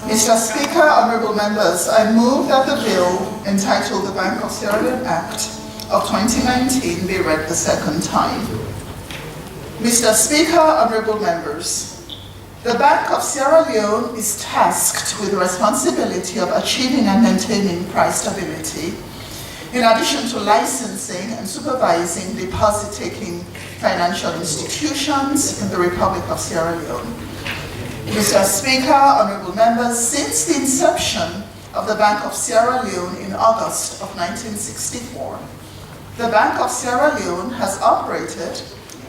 Mr. Speaker, honourable members, I move that the bill entitled the Bank of Sierra Leone Act of 2019 be read the second time. Mr. Speaker, honourable members, the Bank of Sierra Leone is tasked with the responsibility of achieving and maintaining price stability, in addition to licensing and supervising deposit-taking financial institutions in the Republic of Sierra Leone. Mr. Speaker, honourable members, since the inception of the Bank of Sierra Leone in August of 1964, the Bank of Sierra Leone has operated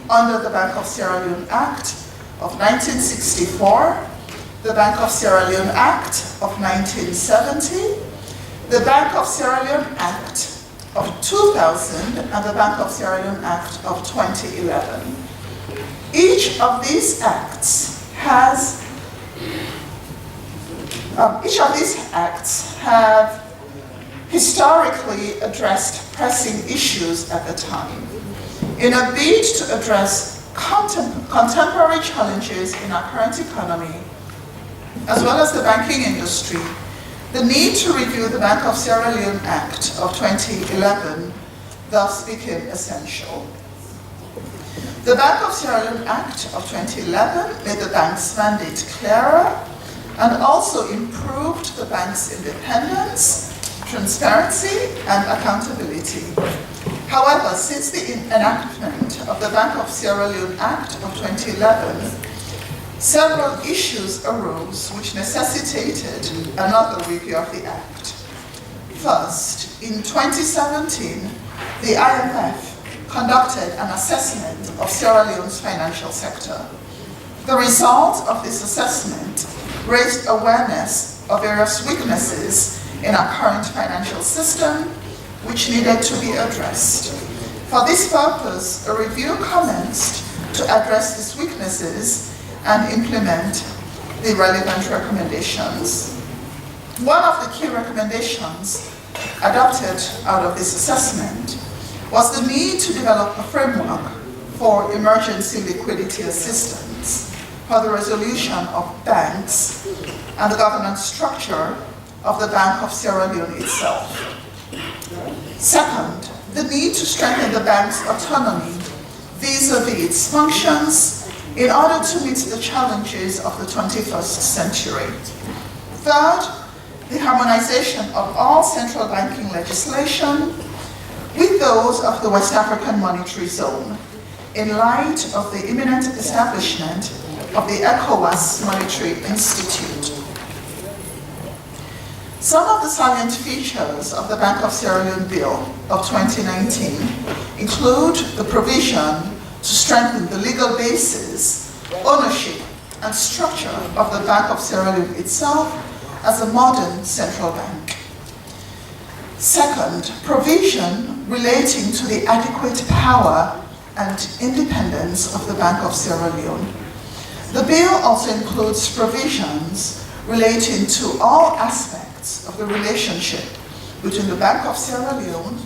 under the Bank of Sierra Leone Act of 1964, the Bank of Sierra Leone Act of 1970, the Bank of Sierra Leone Act of 2000, and the Bank of Sierra Leone Act of 2011. Each of these acts have historically addressed pressing issues at the time. In a bid to address contemporary challenges in our current economy, as well as the banking industry, the need to review the Bank of Sierra Leone Act of 2011 thus became essential. The Bank of Sierra Leone Act of 2011 made the bank's mandate clearer and also improved the bank's independence, transparency, and accountability. However, since the enactment of the Bank of Sierra Leone Act of 2011, several issues arose which necessitated another review of the Act. First, in 2017, the IMF conducted an assessment of Sierra Leone's financial sector. The result of this assessment raised awareness of various weaknesses in our current financial system, which needed to be addressed. For this purpose, a review commenced to address these weaknesses and implement the relevant recommendations. One of the key recommendations adopted out of this assessment was the need to develop a framework for emergency liquidity assistance for the resolution of banks and the governance structure of the Bank of Sierra Leone itself. Second, the need to strengthen the bank's autonomy vis-à-vis its functions in order to meet the challenges of the 21st century. Third, the harmonization of all central banking legislation with those of the West African Monetary Zone in light of the imminent establishment of the ECOWAS Monetary Institute. Some of the salient features of the Bank of Sierra Leone Bill of 2019 include the provision to strengthen the legal basis, ownership, and structure of the Bank of Sierra Leone itself as a modern central bank. Second, provision relating to the adequate power and independence of the Bank of Sierra Leone. The bill also includes provisions relating to all aspects of the relationship between the Bank of Sierra Leone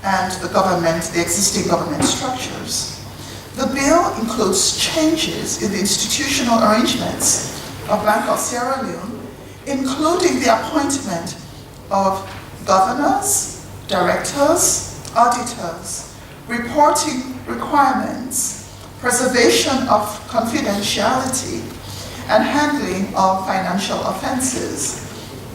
and the government, the existing government structures. The bill includes changes in the institutional arrangements of Bank of Sierra Leone, including the appointment of governors, directors, auditors, reporting requirements, preservation of confidentiality, and handling of financial offenses.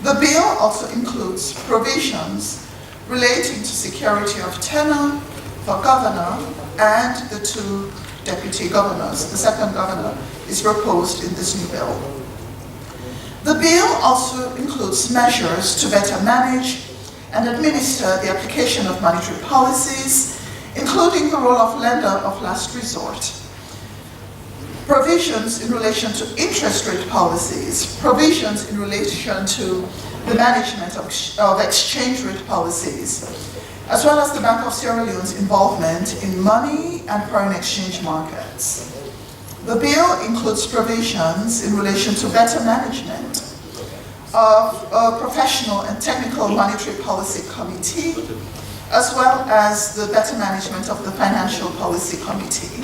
The bill also includes provisions relating to security of tenure for governor and the two deputy governors. The second governor is proposed in this new bill. The bill also includes measures to better manage and administer the application of monetary policies, including the role of lender of last resort. Provisions in relation to interest rate policies, provisions in relation to the management of exchange rate policies, as well as the Bank of Sierra Leone's involvement in money and foreign exchange markets. The bill includes provisions in relation to better management of a professional and technical monetary policy committee, as well as the better management of the financial policy committee.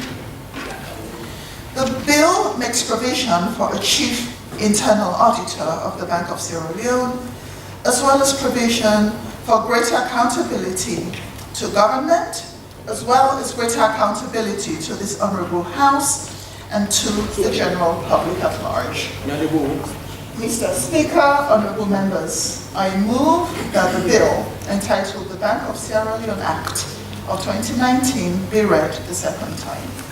The bill makes provision for a chief internal auditor of the Bank of Sierra Leone, as well as provision for greater accountability to government, as well as greater accountability to this Honourable House and to the general public at large. Mr. Speaker, Honourable Members, I move that the bill entitled the Bank of Sierra Leone Act of 2019 be read the second time.